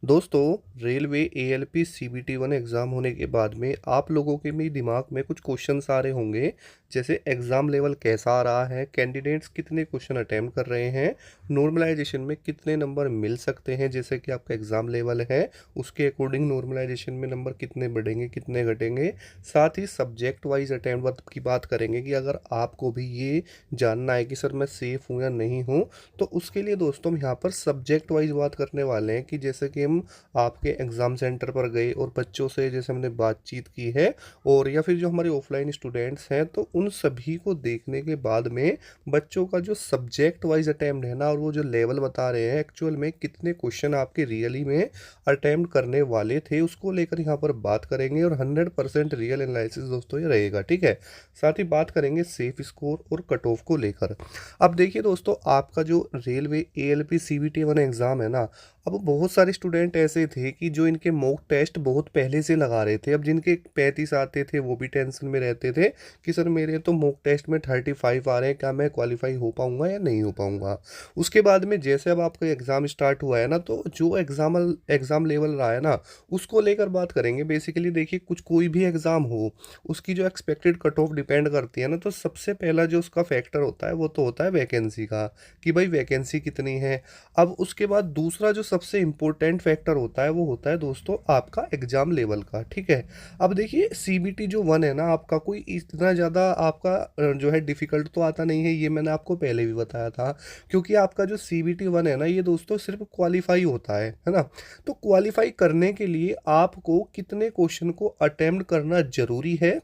दोस्तों, railway ALP CBT one exam होने के बाद में आप लोगों के भी दिमाग में कुछ क्वेश्चंस आ रहे होंगे। जैसे एग्ज़ाम लेवल कैसा आ रहा है, कैंडिडेट्स कितने क्वेश्चन अटेम्प्ट कर रहे हैं, नॉर्मलाइजेशन में कितने नंबर मिल सकते हैं। जैसे कि आपका एग्ज़ाम लेवल है, उसके अकॉर्डिंग नॉर्मलाइजेशन में नंबर कितने बढ़ेंगे, कितने घटेंगे। साथ ही सब्जेक्ट वाइज अटेम्प्ट की बात करेंगे कि अगर आपको भी ये जानना है कि सर मैं सेफ़ हूँ या नहीं हूँ, तो उसके लिए दोस्तों हम यहाँ पर सब्जेक्ट वाइज बात करने वाले हैं कि जैसे कि हम आपके एग्ज़ाम सेंटर पर गए और बच्चों से जैसे हमने बातचीत की है, और या फिर जो हमारे ऑफलाइन स्टूडेंट्स हैं, तो उन सभी को देखने के बाद में बच्चों का जो सब्जेक्ट वाइज अटेम्प्ट है ना, और वो जो लेवल बता रहे हैं एक्चुअल में कितने क्वेश्चन आपके रियली में अटेम्प्ट करने वाले थे, उसको लेकर यहाँ पर बात करेंगे। और 100% रियल एनालिसिस दोस्तों ये रहेगा, ठीक है। साथ ही बात करेंगे सेफ स्कोर और कट ऑफ को लेकर। अब देखिए दोस्तों, आपका जो railway ALP CBT one exam है ना, अब बहुत सारे स्टूडेंट ऐसे थे कि जो इनके मॉक टेस्ट बहुत पहले से लगा रहे थे। अब जिनके 35 आते थे वो भी टेंशन में रहते थे कि सर मेरे तो मॉक टेस्ट में 35 आ रहे हैं, क्या मैं क्वालिफाई हो पाऊंगा या नहीं हो पाऊंगा। उसके बाद में जैसे अब आपका एग्ज़ाम स्टार्ट हुआ है ना, तो जो एग्ज़ाम लेवल रहा है ना, उसको लेकर बात करेंगे। बेसिकली देखिए, कुछ कोई भी एग्ज़ाम हो, उसकी जो एक्सपेक्टेड कट ऑफ डिपेंड करती है ना, तो सबसे पहला जो उसका फैक्टर होता है वो तो होता है वैकेंसी का, कि भाई वैकेंसी कितनी है। अब उसके बाद दूसरा जो सबसे इम्पोर्टेंट फैक्टर होता है वो होता है दोस्तों आपका एग्जाम लेवल का, ठीक है। अब देखिए, सीबीटी जो वन है ना आपका, कोई इतना ज़्यादा आपका जो है डिफिकल्ट तो आता नहीं है, ये मैंने आपको पहले भी बताया था। क्योंकि आपका जो सीबीटी वन है ना, ये दोस्तों सिर्फ क्वालिफाई होता है ना। तो क्वालिफाई करने के लिए आपको कितने क्वेश्चन को अटेम्प्ट करना जरूरी है।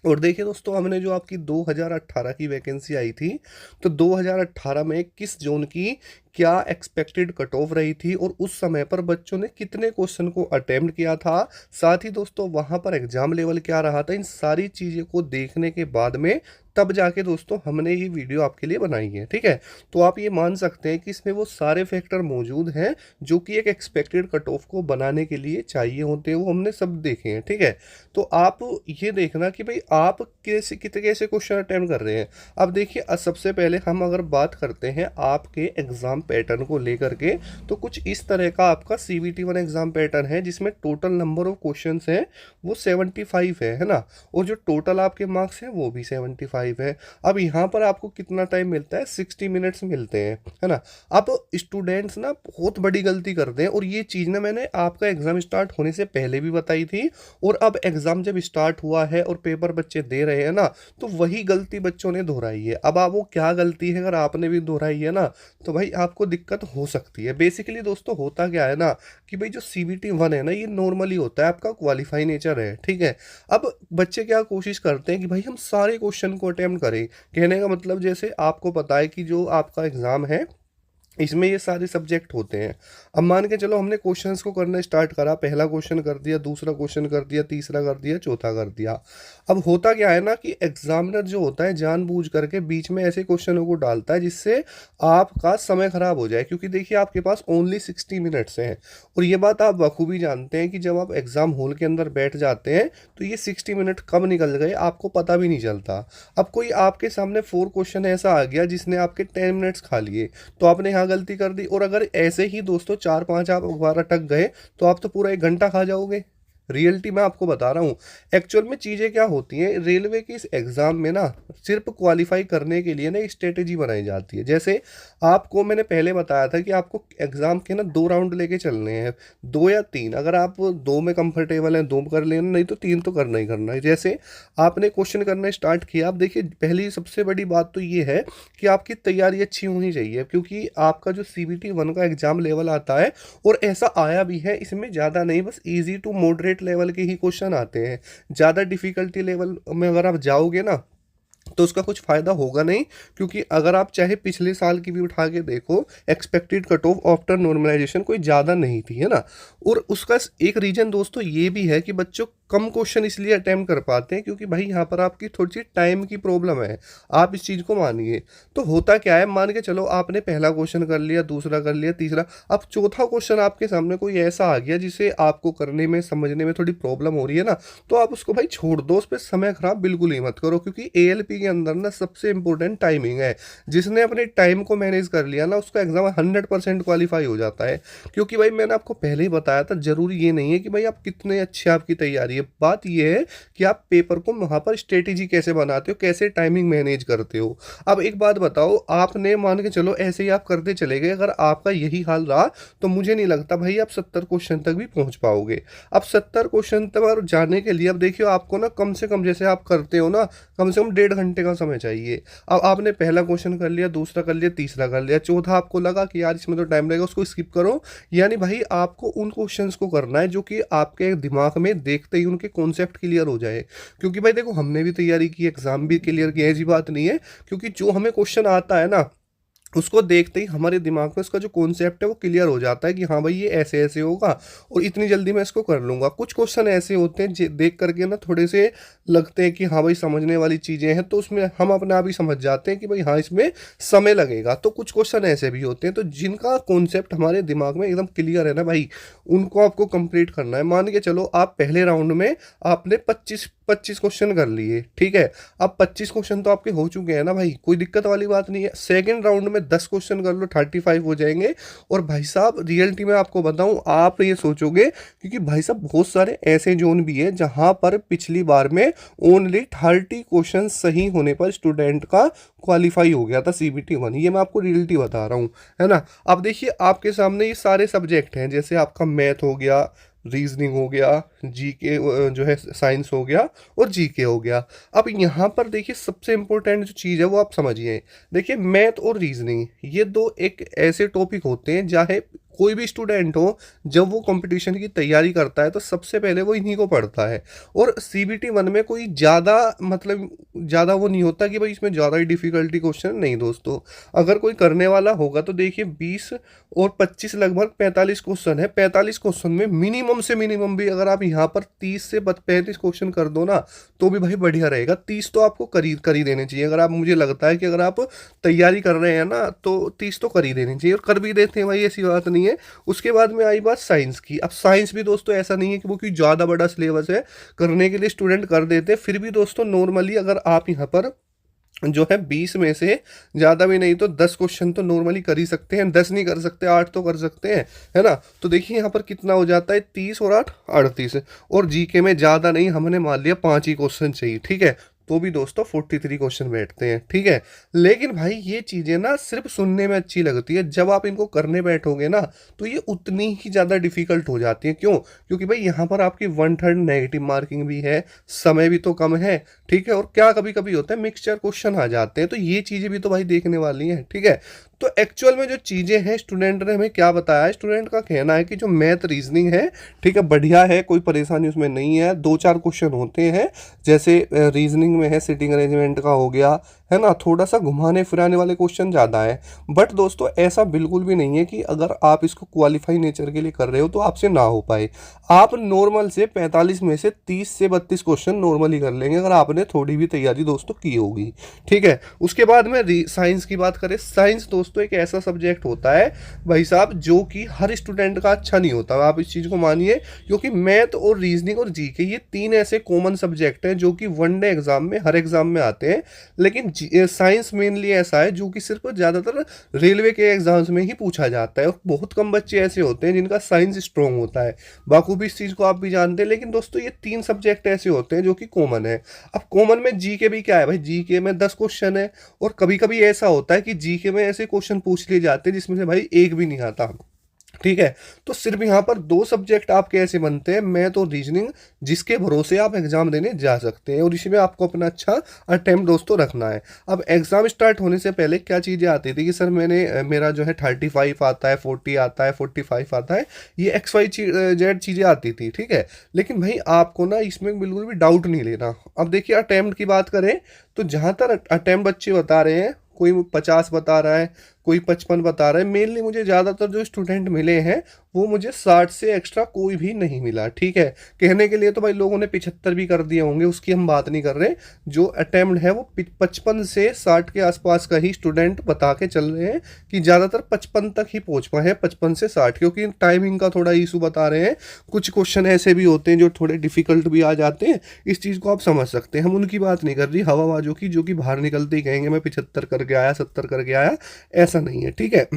और देखिए दोस्तों, हमने जो आपकी 2018 की वैकेंसी आई थी, तो 2018 में किस जोन की क्या एक्सपेक्टेड कट ऑफ रही थी, और उस समय पर बच्चों ने कितने क्वेश्चन को अटेम्प्ट किया था। साथ ही दोस्तों वहां पर एग्जाम लेवल क्या रहा था, इन सारी चीज़ों को देखने के बाद में तब जाके दोस्तों हमने ये वीडियो आपके लिए बनाई है, ठीक है। तो आप ये मान सकते हैं कि इसमें वो सारे फैक्टर मौजूद हैं जो कि एक एक्सपेक्टेड कट ऑफ को बनाने के लिए चाहिए होते हैं, वो हमने सब देखे हैं, ठीक है। तो आप ये देखना कि भाई आप कैसे कितने कैसे क्वेश्चन अटेम्प्ट कर रहे हैं। अब देखिए, सबसे पहले हम अगर बात करते हैं आपके एग्जाम पैटर्न को लेकर के, तो कुछ इस तरह का आपका सीबीटी वन एग्जाम पैटर्न है, जिसमें टोटल नंबर ऑफ क्वेश्चंस हैं वो 75 है ना। और जो टोटल आपके मार्क्स हैं वो भी 75 है। अब यहाँ पर आपको कितना टाइम मिलता है, 60 मिनट्स मिलते हैं, है ना। अब स्टूडेंट्स ना बहुत बड़ी गलती करते हैं, और ये चीज़ ना मैंने आपका एग्जाम स्टार्ट होने से पहले भी बताई थी, और अब एग्जाम जब स्टार्ट हुआ है और पेपर बच्चे दे रहे हैं ना, तो वही गलती बच्चों ने दोहराई है। अब आप वो क्या गलती है, अगर आपने भी दोहराई है ना, तो भाई आपको दिक्कत हो सकती है। बेसिकली दोस्तों होता क्या है ना, कि भाई जो सीबीटी वन है ना, ये नॉर्मली होता है, आपका क्वालिफाई नेचर है, ठीक है। अब बच्चे क्या कोशिश करते हैं कि भाई हम सारे क्वेश्चन को अटेम्प्ट करें। कहने का मतलब, जैसे आपको पता है कि जो आपका एग्जाम है इसमें ये सारे सब्जेक्ट होते हैं। अब मान के चलो हमने क्वेश्चंस को करना स्टार्ट करा, पहला क्वेश्चन कर दिया, दूसरा क्वेश्चन कर दिया, तीसरा कर दिया, चौथा कर दिया। अब होता क्या है ना, कि एग्जामिनर जो होता है जानबूझ करके बीच में ऐसे क्वेश्चनों को डालता है जिससे आपका समय खराब हो जाए। क्योंकि देखिए, आपके पास ओनली 60 मिनट्स हैं, और ये बात आप बखूबी जानते हैं कि जब आप एग्जाम हॉल के अंदर बैठ जाते हैं, तो ये 60 मिनट कब निकल गए आपको पता भी नहीं चलता। अब कोई आपके सामने 4 क्वेश्चन ऐसा आ गया जिसने आपके 10 मिनट्स खा लिए, तो आपने यहाँ गलती कर दी। और अगर ऐसे ही दोस्तों 4-5 आप अखबार अटक गए, तो आप तो पूरा 1 घंटा खा जाओगे। रियलिटी मैं आपको बता रहा हूँ। एक्चुअल में चीज़ें क्या होती हैं रेलवे के इस एग्ज़ाम में ना, सिर्फ क्वालिफाई करने के लिए ना एक स्ट्रेटेजी बनाई जाती है। जैसे आपको मैंने पहले बताया था कि आपको एग्ज़ाम के ना 2 राउंड लेके चलने हैं, 2 या 3। अगर आप 2 में कंफर्टेबल हैं, 2 कर लेना, नहीं तो 3 तो करना ही करना है। जैसे आपने क्वेश्चन करना स्टार्ट किया, अब देखिए पहली सबसे बड़ी बात तो ये है कि आपकी तैयारी अच्छी होनी चाहिए, क्योंकि आपका जो सीबीटी वन का एग्ज़ाम लेवल आता है, और ऐसा आया भी है, इसमें ज़्यादा नहीं, बस इजी टू मॉडरेट लेवल के ही क्वेश्चन आते हैं। ज़्यादा डिफिकल्टी लेवल में अगर आप जाओगे ना, तो उसका कुछ फायदा होगा नहीं। क्योंकि अगर आप चाहे पिछले साल की भी उठा के देखो, expected cut off after normalization कोई ज़्यादा नहीं थी, है ना। और उसका एक रीजन दोस्तों ये भी है कि बच्चों कम क्वेश्चन इसलिए अटेम्प्ट कर पाते हैं क्योंकि भाई यहाँ पर आपकी थोड़ी सी टाइम की प्रॉब्लम है। आप इस चीज़ को मानिए। तो होता क्या है, मान के चलो आपने पहला क्वेश्चन कर लिया, दूसरा कर लिया, तीसरा, अब चौथा क्वेश्चन आपके सामने कोई ऐसा आ गया जिसे आपको करने में समझने में थोड़ी प्रॉब्लम हो रही है ना, तो आप उसको भाई छोड़ दो, उस पर समय खराब बिल्कुल ही मत करो, क्योंकि एएलपी के अंदर ना सबसे इंपॉर्टेंट टाइमिंग है। जिसने अपने टाइम को मैनेज कर लिया ना, उसका एग्जाम 100% क्वालिफाई हो जाता है। क्योंकि भाई मैंने आपको पहले ही बताया था, जरूरी ये नहीं है कि भाई आप कितने अच्छे आपकी तैयारी है, बात ये है कि आप पेपर को वहां पर स्ट्रेटेजी कैसे बनाते हो, कैसे टाइमिंग मैनेज करते हो। अब एक बात बताओ, आपने मान के चलो ऐसे ही आप करते चले गए, अगर आपका यही हाल रहा तो मुझे नहीं लगता भाई आप 70 क्वेश्चन तक भी पहुंच पाओगे। अब 70 क्वेश्चन तक जाने के लिए अब देखियो आपको ना कम से कम, जैसे आप करते हो ना, कम से कम 1.5 घंटे का समय चाहिए। अब आपने पहला क्वेश्चन कर लिया, दूसरा कर लिया, तीसरा कर लिया, चौथा आपको लगा कि यार इसमें तो टाइम लगेगा, उसको स्किप करो। यानी भाई आपको उन क्वेश्चंस को करना है जो कि आपके दिमाग में देखते ही उनके कॉन्सेप्ट क्लियर हो जाए। क्योंकि भाई देखो, हमने भी तैयारी की, एग्जाम भी क्लियर किया, ऐसी बात नहीं है। क्योंकि जो हमें क्वेश्चन आता है ना, उसको देखते ही हमारे दिमाग में उसका जो कॉन्सेप्ट है वो क्लियर हो जाता है कि हाँ भाई ये ऐसे ऐसे होगा और इतनी जल्दी मैं इसको कर लूँगा। कुछ क्वेश्चन ऐसे होते हैं देख करके ना थोड़े से लगते हैं कि हाँ भाई समझने वाली चीज़ें हैं, तो उसमें हम अपने आप ही समझ जाते हैं कि भाई हाँ इसमें समय लगेगा। तो कुछ क्वेश्चन ऐसे भी होते हैं, तो जिनका कॉन्सेप्ट हमारे दिमाग में एकदम क्लियर है ना भाई, उनको आपको कंप्लीट करना है। मान के चलो आप पहले राउंड में आपने 25 क्वेश्चन कर लिए, ठीक है। अब 25 क्वेश्चन तो आपके हो चुके हैं ना भाई, कोई दिक्कत वाली बात नहीं है। सेकंड राउंड में 10 क्वेश्चन कर लो, 35 हो जाएंगे। और भाई साहब रियलिटी में आपको बताऊं, आप ये सोचोगे, क्योंकि भाई साहब बहुत सारे ऐसे जोन भी है जहां पर पिछली बार में ओनली 30 क्वेश्चन सही होने पर स्टूडेंट का क्वालिफाई हो गया था सीबीटी 1। ये मैं आपको रियलिटी बता रहा हूँ, है ना। अब देखिए आपके सामने ये सारे सब्जेक्ट हैं, जैसे आपका मैथ हो गया, रीजनिंग हो गया, जीके जो है साइंस हो गया, और जीके हो गया। अब यहाँ पर देखिए सबसे इंपॉर्टेंट जो चीज़ है वो आप समझिए। देखिए मैथ और रीजनिंग ये दो एक ऐसे टॉपिक होते हैं, चाहे कोई भी स्टूडेंट हो, जब वो कंपटीशन की तैयारी करता है तो सबसे पहले वो इन्हीं को पढ़ता है। और सीबीटी 1 में कोई ज़्यादा मतलब ज़्यादा वो नहीं होता कि भाई इसमें ज़्यादा ही डिफिकल्टी क्वेश्चन नहीं दोस्तों। अगर कोई करने वाला होगा तो देखिए 20 और 25 लगभग 45 क्वेश्चन है। 45 क्वेश्चन में मिनिमम से मिनिमम भी अगर आप यहाँ पर 30 से 35 क्वेश्चन कर दो ना, तो भी भाई बढ़िया रहेगा। 30 तो आपको कर ही देने चाहिए। अगर आप, मुझे लगता है कि अगर आप तैयारी कर रहे हैं ना तो 30 तो कर ही देने चाहिए, और कर भी देते हैं भाई, ऐसी बात नहीं है। उसके बाद में आई बात साइंस की। अब साइंस भी दोस्तों ऐसा नहीं है कि वो कोई ज़्यादा बड़ा सिलेबस है, करने के लिए स्टूडेंट कर देते हैं। फिर भी दोस्तों नॉर्मली अगर आप यहाँ पर जो है 20 में से ज़्यादा भी नहीं तो 10 क्वेश्चन तो नॉर्मली कर ही सकते हैं। 10 नहीं कर सकते, 8 तो कर सकते हैं, है ना। तो देखिए यहाँ पर कितना हो जाता है, 30 और 8 38। और जीके में ज़्यादा नहीं, हमने मान लिया 5 ही क्वेश्चन चाहिए, ठीक है। तो भी दोस्तों 43 क्वेश्चन बैठते हैं, ठीक है। लेकिन भाई ये चीज़ें ना सिर्फ सुनने में अच्छी लगती है, जब आप इनको करने बैठोगे ना तो ये उतनी ही ज़्यादा डिफिकल्ट हो जाती है। क्यों? क्योंकि भाई यहाँ पर आपकी 1/3 नेगेटिव मार्किंग भी है, समय भी तो कम है, ठीक है। और क्या कभी कभी होता है मिक्सचर क्वेश्चन आ जाते हैं, तो ये चीज़ें भी तो भाई देखने वाली हैं, ठीक है। तो एक्चुअल में जो चीज़ें हैं, स्टूडेंट ने हमें क्या बताया है, स्टूडेंट का कहना है कि जो मैथ रीजनिंग है, ठीक है, बढ़िया है, कोई परेशानी उसमें नहीं है। 2-4 क्वेश्चन होते हैं, जैसे रीजनिंग में है सिटिंग अरेंजमेंट का हो गया, है ना, थोड़ा सा घुमाने फिराने वाले क्वेश्चन ज़्यादा है। बट दोस्तों ऐसा बिल्कुल भी नहीं है कि अगर आप इसको क्वालिफाई नेचर के लिए कर रहे हो तो आपसे ना हो पाए। आप नॉर्मल से 45 में से 30 से 32 क्वेश्चन नॉर्मली कर लेंगे, अगर आपने थोड़ी भी तैयारी दोस्तों की होगी, ठीक है। उसके बाद में साइंस की बात करें, साइंस दोस्तों एक ऐसा सब्जेक्ट होता है भाई साहब जो कि हर स्टूडेंट का अच्छा नहीं होता, आप इस चीज़ को मानिए। क्योंकि मैथ और रीजनिंग और जीके ये 3 ऐसे कॉमन सब्जेक्ट हैं जो कि वनडे एग्जाम में, हर एग्जाम में आते हैं। लेकिन साइंस मेनली ऐसा है जो कि सिर्फ ज़्यादातर रेलवे के एग्जाम्स में ही पूछा जाता है, और बहुत कम बच्चे ऐसे होते हैं जिनका साइंस स्ट्रॉन्ग होता है। बाखूबी इस चीज़ को आप भी जानते हैं। लेकिन दोस्तों ये 3 सब्जेक्ट ऐसे होते हैं जो कि कॉमन है। अब कॉमन में जीके भी क्या है भाई, जीके में 10 क्वेश्चन है, और कभी कभी ऐसा होता है कि जीके में ऐसे क्वेश्चन पूछ लिए जाते हैं जिसमें से भाई एक भी नहीं आता, ठीक है। तो सिर्फ यहाँ पर 2 सब्जेक्ट आपके ऐसे बनते हैं, मैथ और रीजनिंग, जिसके भरोसे आप एग्जाम देने जा सकते हैं, और इसी में आपको अपना अच्छा अटेम्प्ट दोस्तों रखना है। अब एग्जाम स्टार्ट होने से पहले क्या चीज़ें आती थी कि सर मेरा जो है 35 आता है, 40 आता है, 45 आता है, ये XYZ चीज़ें आती थी, ठीक है। लेकिन भाई आपको ना इसमें बिल्कुल भी डाउट नहीं लेना। अब देखिए अटेम्प्ट की बात करें तो जहाँ तक अटेम्प्ट बच्चे बता रहे हैं, कोई 50 बता रहा है, कोई 55 बता रहा है। मेनली मुझे ज़्यादातर जो स्टूडेंट मिले हैं वो मुझे 60 से एक्स्ट्रा कोई भी नहीं मिला, ठीक है। कहने के लिए तो भाई लोगों ने 75 भी कर दिए होंगे, उसकी हम बात नहीं कर रहे। जो अटेम्प्ट है वो 55 से 60 के आसपास का ही स्टूडेंट बता के चल रहे हैं कि ज़्यादातर 55 तक ही पहुंच पाए हैं, 55 से 60, क्योंकि टाइमिंग का थोड़ा इशू बता रहे हैं। कुछ क्वेश्चन ऐसे भी होते हैं जो थोड़े डिफिकल्ट भी आ जाते हैं, इस चीज़ को आप समझ सकते हैं। हम उनकी बात नहीं कर रही हवाबाजों की, जो कि बाहर निकलते ही कहेंगे मैं 75 करके आया, 70 करके आया, ऐसा नहीं है, ठीक है।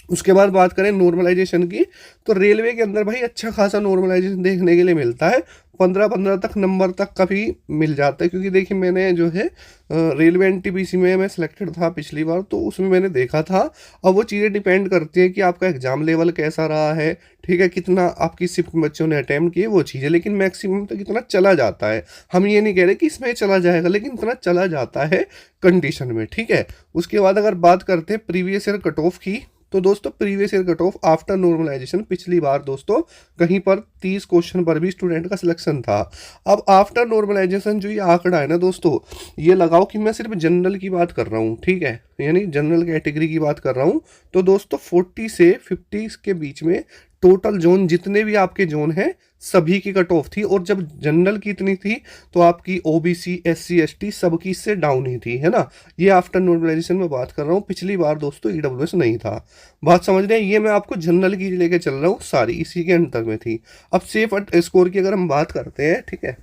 उसके बाद बात करें नॉर्मलाइजेशन की, तो रेलवे के अंदर भाई अच्छा खासा नॉर्मलाइजेशन देखने के लिए मिलता है। 15-15 तक नंबर तक का भी मिल जाता है, क्योंकि देखिए मैंने जो है रेलवे एनटीपीसी में मैं सिलेक्टेड था पिछली बार, तो उसमें मैंने देखा था। अब वो चीज़ें डिपेंड करती है कि आपका एग्जाम लेवल कैसा रहा है, ठीक है, कितना आपकी शिफ्ट बच्चों ने अटैम्प्ट किए, वो चीज़ है। लेकिन मैक्सिमम तक इतना चला जाता है, हम ये नहीं कह रहे कि इसमें चला जाएगा, लेकिन इतना चला जाता है कंडीशन में, ठीक है। उसके बाद अगर बात करते हैं प्रीवियस ईयर कट ऑफ की, तो दोस्तों previous year cut off after normalization पिछली बार दोस्तों कहीं पर 30 क्वेश्चन पर भी स्टूडेंट का सिलेक्शन था। अब आफ्टर नॉर्मलाइजेशन जो ये आंकड़ा है ना दोस्तों, ये लगाओ कि मैं सिर्फ जनरल की बात कर रहा हूँ, ठीक है, यानी जनरल कैटेगरी की बात कर रहा हूँ। तो दोस्तों 40 से 50 के बीच में टोटल जोन, जितने भी आपके जोन हैं सभी की कट ऑफ थी। और जब जनरल की इतनी थी तो आपकी ओबीसी, एससी, एसटी सबकी इससे डाउन ही थी, है ना। ये आफ्टर नॉर्मलाइजेशन में बात कर रहा हूँ, पिछली बार दोस्तों ईडब्ल्यूएस नहीं था। बात समझ रहे हैं, ये मैं आपको जनरल की लेके चल रहा हूँ, सारी इसी के अंतर में थी। अब सेफ स्कोर की अगर हम बात करते हैं, ठीक है,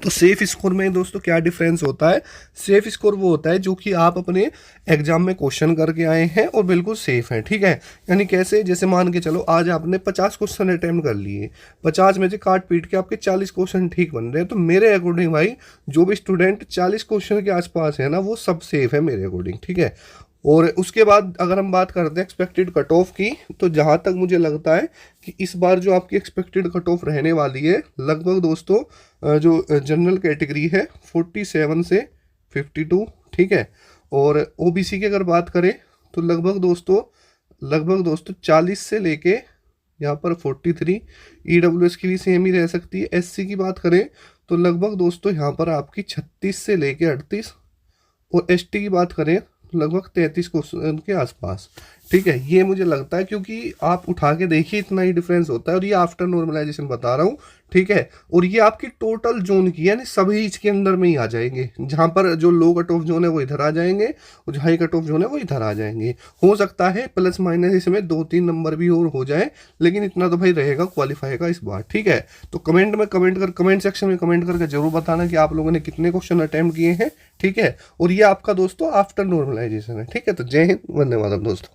तो सेफ स्कोर में दोस्तों क्या डिफरेंस होता है। सेफ स्कोर वो होता है जो कि आप अपने एग्जाम में क्वेश्चन करके आए हैं और बिल्कुल सेफ है, ठीक है। यानी कैसे, जैसे मान के चलो आज आपने 50 क्वेश्चन अटेम्प्ट कर लिए, 50 में से काट पीट के आपके 40 क्वेश्चन ठीक बन रहे हैं, तो मेरे अकॉर्डिंग भाई जो भी स्टूडेंट 40 क्वेश्चन के आसपास है ना, वो सब सेफ है मेरे अकॉर्डिंग, ठीक है। और उसके बाद अगर हम बात करते हैं एक्सपेक्टेड कट ऑफ की, तो जहाँ तक मुझे लगता है कि इस बार जो आपकी एक्सपेक्टेड कट ऑफ रहने वाली है लगभग दोस्तों, जो जनरल कैटेगरी है 47 से 52, ठीक है। और ओबीसी की अगर बात करें तो लगभग दोस्तों 40 से लेके यहाँ पर 43। ईडब्ल्यूएस की भी सेम ही रह सकती है। एससी की बात करें तो लगभग दोस्तों यहाँ पर आपकी 36 से लेके 38। और एसटी की बात करें लगभग 33 क्वेश्चन के आसपास, ठीक है। ये मुझे लगता है, क्योंकि आप उठा के देखिए इतना ही डिफरेंस होता है। और ये आफ्टर नॉर्मलाइजेशन बता रहा हूँ, ठीक है। और ये आपकी टोटल जोन की, यानी सभी इसके अंदर में ही आ जाएंगे। जहाँ पर जो लो कट ऑफ जोन है वो इधर आ जाएंगे, और जो हाई कट ऑफ जोन है वो इधर आ जाएंगे। हो सकता है प्लस माइनस इसमें 2-3 नंबर भी और हो जाए, लेकिन इतना तो भाई रहेगा क्वालिफाई का इस बार, ठीक है। तो कमेंट सेक्शन में कमेंट करके जरूर बताना कि आप लोगों ने कितने क्वेश्चन अटेम्प्ट किए हैं, ठीक है। और ये आपका दोस्तों आफ्टर नॉर्मलाइजेशन है, ठीक है। तो जय हिंद, वंदे मातरम दोस्तों।